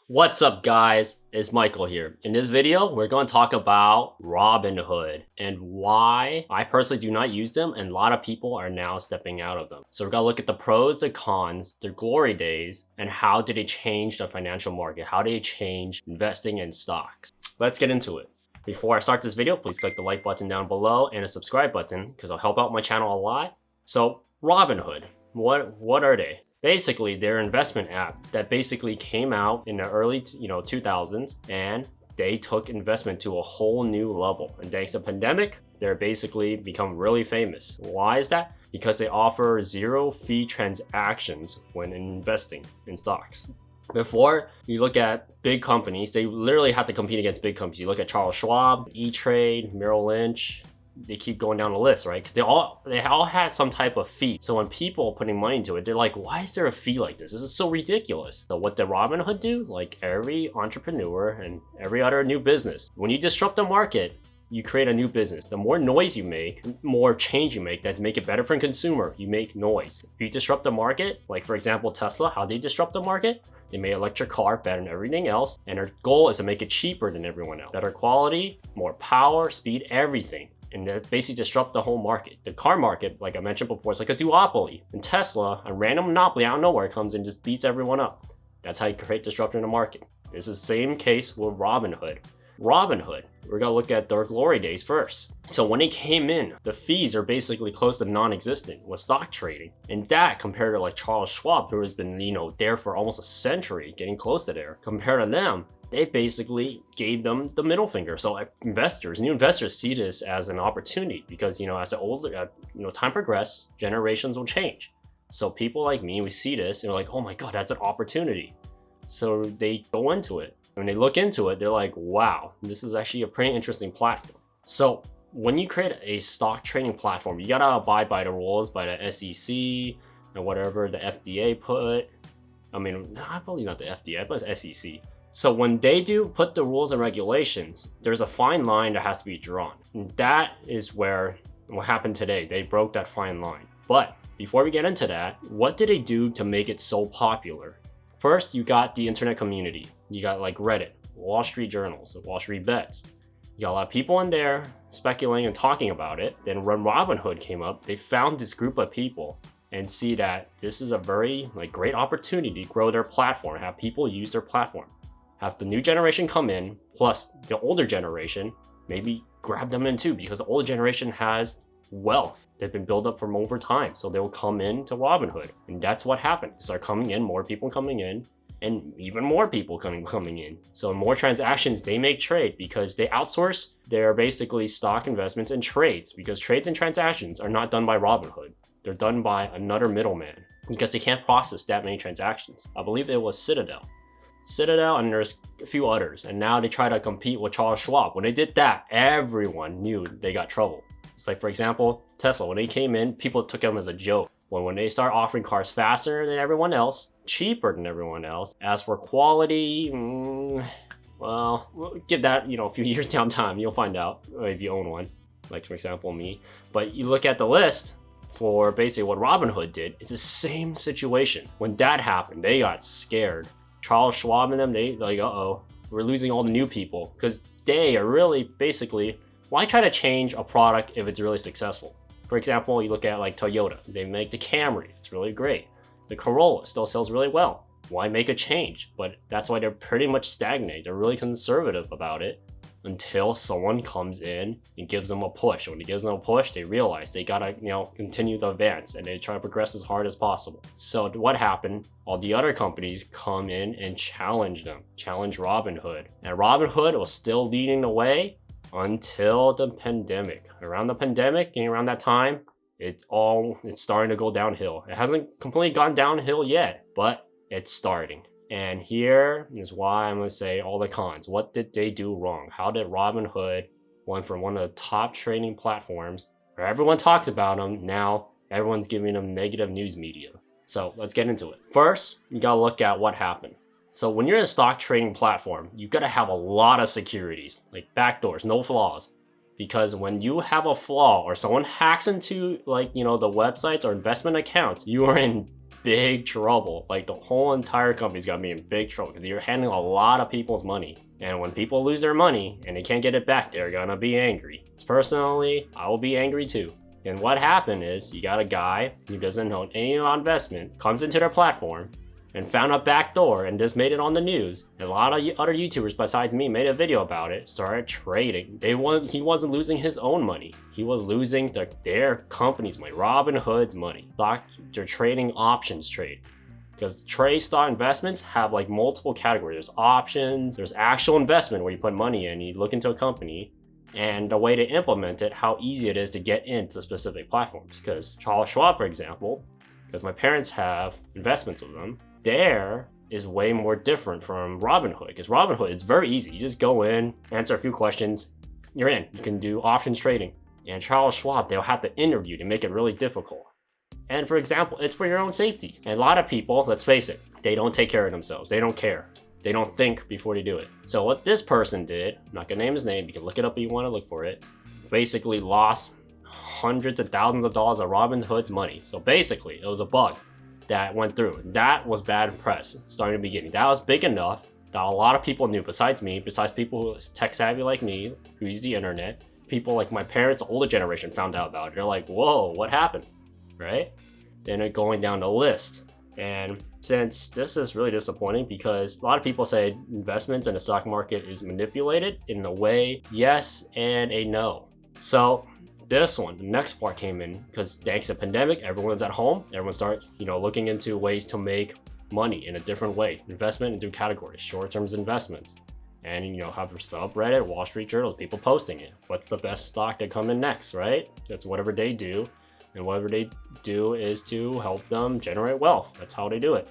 What's up guys, it's Michael here. In this video, we're going to talk about Robinhood and why I personally do not use them and a lot of people are now stepping out of them. So we're going to look at the pros, the cons, their glory days, and how did it change the financial market? How did it change investing in stocks? Let's get into it. Before I start this video, please click the like button down below and a subscribe button because it'll help out my channel a lot. So Robinhood, what are they? Basically, they're an investment app that basically came out in the early 2000s, and they took investment to a whole new level. And thanks to the pandemic, they're basically become really famous. Why is that? Because they offer zero fee transactions when investing in stocks. Before, you look at big companies, they literally have to compete against big companies. You look at Charles Schwab, E-Trade, Merrill Lynch, they keep going down the list, right? They all had some type of fee. So when people are putting money into it, they're like, why is there a fee like this? This is so ridiculous. So what did Robinhood do? Like every entrepreneur and every other new business, when you disrupt the market, you create a new business. The more noise you make, more change you make that make it better for the consumer, you make noise. If you disrupt the market, like for example, Tesla, how they disrupt the market? They made electric car better than everything else. And their goal is to make it cheaper than everyone else. Better quality, more power, speed, everything. And that basically disrupt the whole market. The car market, like I mentioned before, is like a duopoly. And Tesla, a random monopoly out of nowhere, comes and just beats everyone up. That's how you create disruption in the market. This is the same case with Robinhood. Robinhood, we're gonna look at their glory days first. So when they came in, the fees are basically close to non-existent with stock trading. And that compared to like Charles Schwab, who has been, there for almost a century, getting close to there. Compared to them, they basically gave them the middle finger. So like new investors see this as an opportunity because, as the older, time progresses, generations will change. So people like me, we see this and we're like, oh my God, that's an opportunity. So they go into it. When they look into it, they're like, wow, this is actually a pretty interesting platform. So when you create a stock trading platform, you gotta abide by the rules by the SEC and whatever the FDA put. I mean, probably not the FDA, but it's SEC. So when they do put the rules and regulations, there's a fine line that has to be drawn. And that is where what happened today. They broke that fine line. But before we get into that, what did they do to make it so popular? First, you got the internet community. You got like Reddit, Wall Street journals, Wall Street bets. You got a lot of people in there speculating and talking about it. Then when Robinhood came up, they found this group of people and see that this is a very great opportunity to grow their platform, have people use their platform. Have the new generation come in, plus the older generation, maybe grab them in too, because the older generation has wealth. They've been built up from over time, so they will come in to Robinhood. And that's what happened. Start coming in, more people coming in, and even more people coming in. So more transactions, they make trade because they outsource their basically stock investments and trades, because trades and transactions are not done by Robinhood. They're done by another middleman because they can't process that many transactions. I believe it was Citadel, and there's a few others. And now they try to compete with Charles Schwab. When they did that, everyone knew they got trouble. It's like, for example, Tesla, when they came in, people took them as a joke. When they start offering cars faster than everyone else, cheaper than everyone else, as for quality, well, we'll give that, a few years down time, you'll find out if you own one, like for example, me. But you look at the list for basically what Robinhood did, it's the same situation. When that happened, they got scared. Charles Schwab and them, they're like, uh-oh, we're losing all the new people, because they are really basically, why try to change a product if it's really successful? For example, you look at like Toyota, they make the Camry, it's really great. The Corolla still sells really well. Why make a change? But that's why they're pretty much stagnant. They're really conservative about it until someone comes in and gives them a push. When he gives them a push, they realize they gotta, continue to advance, and they try to progress as hard as possible. So what happened? All the other companies come in and challenge them, challenge Robinhood. And Robinhood was still leading the way until the pandemic. Around the pandemic and around that time, it's starting to go downhill. It hasn't completely gone downhill yet, but it's starting. And here is why I'm gonna say all the cons. What did they do wrong? How did Robinhood went from one of the top trading platforms where everyone talks about them, now everyone's giving them negative news media? So let's get into it. First, you gotta look at what happened. So when you're in a stock trading platform, you gotta have a lot of securities, like backdoors, no flaws. Because when you have a flaw or someone hacks into the websites or investment accounts, you are in big trouble. Like the whole entire company's gonna be in big trouble because you're handling a lot of people's money. And when people lose their money and they can't get it back, they're gonna be angry. Personally, I will be angry too. And what happened is you got a guy who doesn't know anything about investment, comes into their platform and found a back door and just made it on the news. And a lot of other YouTubers besides me made a video about it, started trading. He wasn't losing his own money. He was losing their company's money, Robinhood's money. They're trading options trade. Because stock investments have like multiple categories. There's options, there's actual investment where you put money in, you look into a company, and the way to implement it, how easy it is to get into specific platforms. Because Charles Schwab, for example, because my parents have investments with them, there is way more different from Robinhood. Because Robinhood, it's very easy. You just go in, answer a few questions, you're in. You can do options trading. And Charles Schwab, they'll have to interview to make it really difficult. And for example, it's for your own safety. And a lot of people, let's face it, they don't take care of themselves. They don't care. They don't think before they do it. So what this person did, I'm not gonna name his name, you can look it up if you wanna look for it, basically lost hundreds of thousands of dollars of Robinhood's money. So basically, it was a bug that went through. That was bad press starting in the beginning. That was big enough that a lot of people knew, besides me, besides people who are tech savvy like me, who use the internet, people like my parents, older generation found out about it. They're like, whoa, what happened, right? Then it going down the list. And since this is really disappointing because a lot of people say investments in the stock market is manipulated in a way, yes and a no. So this one, the next part came in because thanks to the pandemic, everyone's at home. Everyone started, looking into ways to make money in a different way. Investment into categories, short-term investments. And have your subreddit, Wall Street Journal, people posting it. What's the best stock to come in next, right? That's whatever they do. And whatever they do is to help them generate wealth. That's how they do it.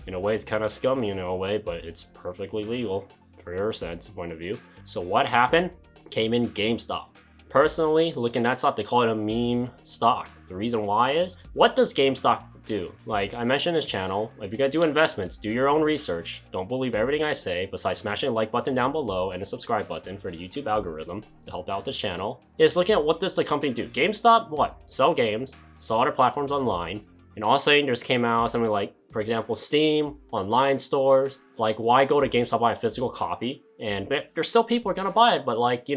In a way, it's kind of scummy in a way, but it's perfectly legal for your sense point of view. So what happened? Came in GameStop. Personally, looking at that stock, they call it a meme stock. The reason why is, what does GameStop do? Like I mentioned in this channel, if you're gonna do investments, do your own research. Don't believe everything I say, besides smashing the like button down below and the subscribe button for the YouTube algorithm to help out this channel. Is looking at what does the company do. GameStop, what? Sell games, sell other platforms online, and all of a sudden just came out something like, for example, Steam, online stores. Like, why go to GameStop buy a physical copy? And there's still people are gonna buy it, but like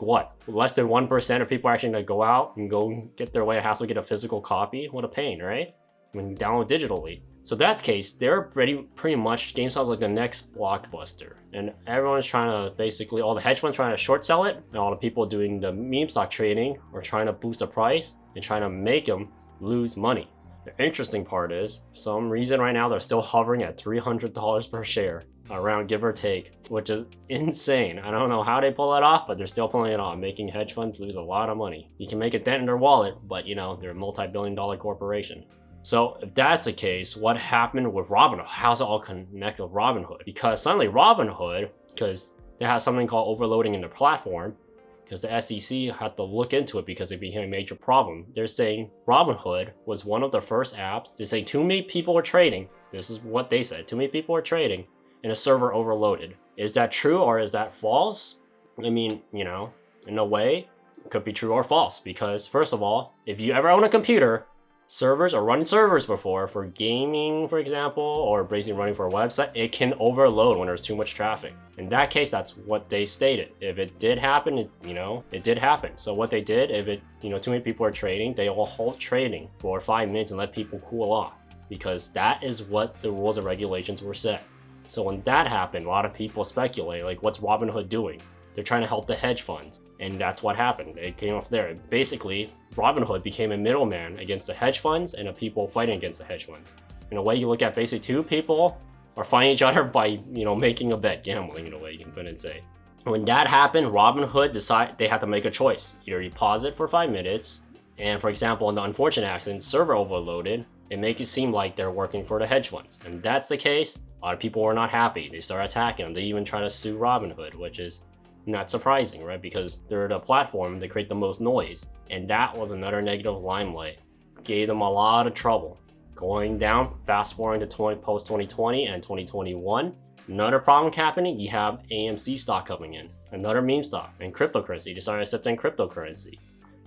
what? Less than 1% of people are actually gonna go out and go get their way to hassle get a physical copy? What a pain, right? When you download digitally. So that's case, they're pretty much, GameStop's like the next blockbuster. And everyone's trying to basically, all the hedge funds trying to short sell it, and all the people doing the meme stock trading are trying to boost the price and trying to make them lose money. The interesting part is, for some reason right now, they're still hovering at $300 per share, around give or take, which is insane. I don't know how they pull that off, but they're still pulling it off, making hedge funds lose a lot of money. You can make a dent in their wallet, but they're a multi-billion-dollar corporation. So if that's the case, what happened with Robinhood? How's it all connected with Robinhood? Because suddenly Robinhood, because they have something called overloading in their platform, because the SEC had to look into it because it became a major problem. They're saying Robinhood was one of the first apps. They say too many people are trading. This is what they said. Too many people are trading and a server overloaded. Is that true or is that false? I mean, in a way, it could be true or false because first of all, if you ever own a computer, servers or running servers before for gaming, for example, or basically running for a website, it can overload when there's too much traffic. In that case, that's what they stated. If it did happen, it did happen. So what they did, if too many people are trading, they will halt trading for 5 minutes and let people cool off because that is what the rules and regulations were set. So when that happened, a lot of people speculate, like, what's Robinhood doing? They're trying to help the hedge funds. And that's what happened. It came off there. Basically, Robinhood became a middleman against the hedge funds and the people fighting against the hedge funds. In a way, you look at basically two people are fighting each other by, making a bet, gambling in a way, you can put it and say. When that happened, Robinhood decided they had to make a choice. Either you pause it for 5 minutes, and for example, in the unfortunate accident, server overloaded, it make it seem like they're working for the hedge funds. And that's the case, a lot of people were not happy. They started attacking them. They even try to sue Robinhood, which is not surprising, right? Because they're the platform that create the most noise. And that was another negative limelight. Gave them a lot of trouble. Going down, fast forwarding to post 2020 and 2021. Another problem happening, you have AMC stock coming in. Another meme stock and cryptocurrency. They started accepting cryptocurrency.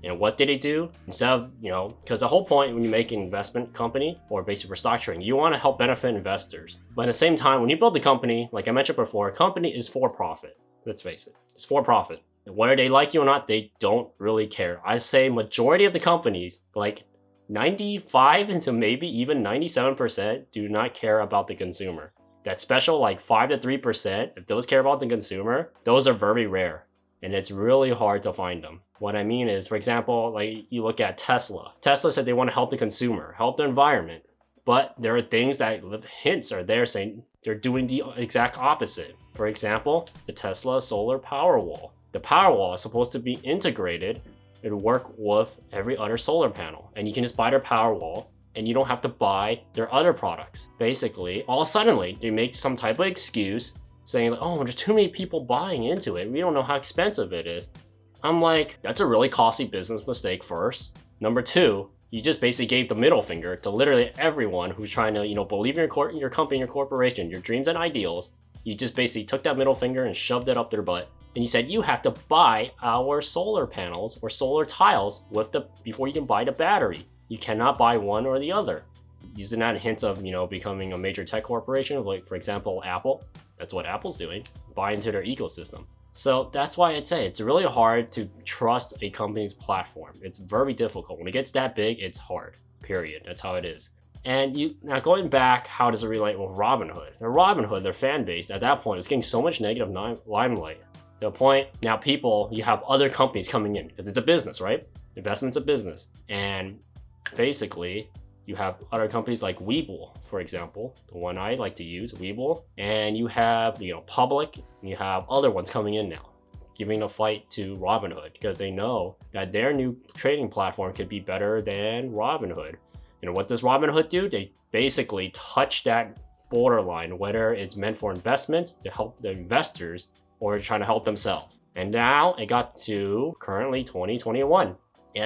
And what did he do? Instead of, because the whole point when you make an investment company or basically for stock trading, you want to help benefit investors. But at the same time, when you build a company, like I mentioned before, a company is for profit. Let's face it, it's for profit. And whether they like you or not, they don't really care. I say majority of the companies, like 95 into maybe even 97%, do not care about the consumer. That special like 5 to 3%, if those care about the consumer, those are very rare. And it's really hard to find them. What I mean is, for example, like you look at Tesla. Tesla said they want to help the consumer, help the environment. But there are things that hints are there saying they're doing the exact opposite. For example, the Tesla solar Powerwall. The Powerwall is supposed to be integrated and work with every other solar panel. And you can just buy their Powerwall and you don't have to buy their other products. Basically, all suddenly they make some type of excuse saying like, oh, there's too many people buying into it. We don't know how expensive it is. I'm like, that's a really costly business mistake first. Number two, you just basically gave the middle finger to literally everyone who's trying to, believe in your company, your corporation, your dreams and ideals. You just basically took that middle finger and shoved it up their butt. And you said, you have to buy our solar panels or solar tiles before you can buy the battery. You cannot buy one or the other. Using that hints of, becoming a major tech corporation, like for example, Apple. That's what Apple's doing, buy into their ecosystem. So that's why I'd say it's really hard to trust a company's platform. It's very difficult. When it gets that big, it's hard, period. That's how it is. And now going back, how does it relate with Robinhood? Robinhood, their fan base at that point is getting so much negative limelight. To the point, now you have other companies coming in, because it's a business, right? Investment's a business. And basically, you have other companies like Webull, for example, the one I like to use, Webull, and you have, Public, and you have other ones coming in now, giving a fight to Robinhood because they know that their new trading platform could be better than Robinhood. And what does Robinhood do? They basically touch that borderline, whether it's meant for investments to help the investors or trying to help themselves. And now it got to currently 2021,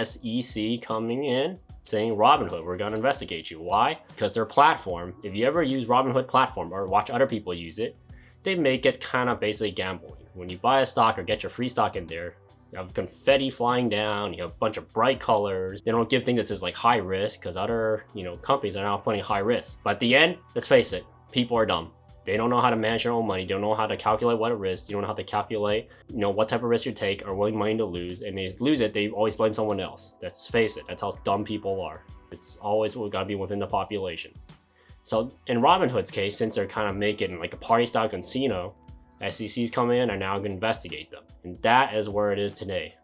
SEC coming in, saying Robinhood, we're going to investigate you. Why? Because their platform, if you ever use Robinhood platform or watch other people use it, they make it kind of basically gambling. When you buy a stock or get your free stock in there, you have confetti flying down, you have a bunch of bright colors. They don't give things as like high risk because other, companies are now putting high risk. But at the end, let's face it, people are dumb. They don't know how to manage their own money. They don't know how to calculate what it risks. You don't know how to calculate, what type of risk you take or willing money to lose. And they lose it, they always blame someone else. Let's face it, that's how dumb people are. It's always gotta be within the population. So in Robinhood's case, since they're kind of making like a party style casino, SEC's coming in and now gonna investigate them. And that is where it is today.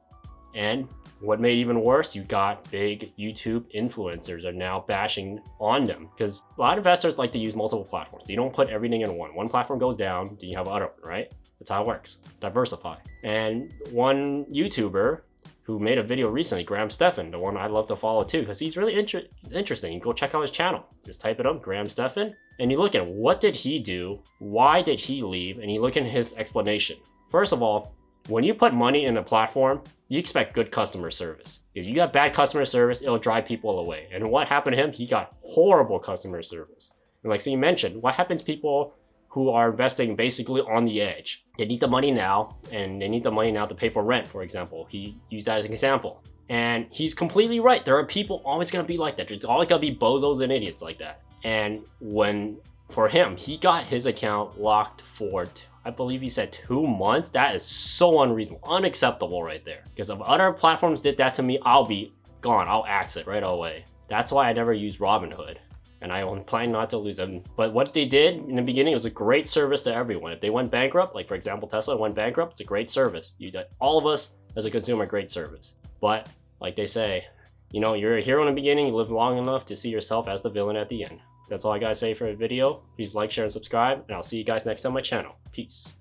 And what made it even worse, you got big YouTube influencers are now bashing on them because a lot of investors like to use multiple platforms. You don't put everything in one. One platform goes down, then you have other one, right? That's how it works. Diversify. And one YouTuber who made a video recently, Graham Stephan, the one I love to follow too, because he's really interesting. You go check out his channel. Just type it up, Graham Stephan, and you look at what did he do? Why did he leave? And you look at his explanation. First of all, when you put money in a platform, you expect good customer service. If you got bad customer service, it'll drive people away. And what happened to him? He got horrible customer service. And like you mentioned, what happens to people who are investing basically on the edge? They need the money now, and they need the money now to pay for rent, for example. He used that as an example. And he's completely right. There are people always gonna be like that. There's always gonna be bozos and idiots like that. And for him, he got his account locked for I believe he said 2 months. That is so unreasonable, unacceptable right there. Because if other platforms did that to me, I'll be gone. I'll exit right away. That's why I never used Robinhood. And I plan not to lose them. But what they did in the beginning was a great service to everyone. If they went bankrupt, like for example, Tesla went bankrupt, it's a great service. You get all of us as a consumer, great service. But like they say, you're a hero in the beginning, you live long enough to see yourself as the villain at the end. That's all I gotta say for the video. Please like, share, and subscribe, and I'll see you guys next time on my channel. Peace.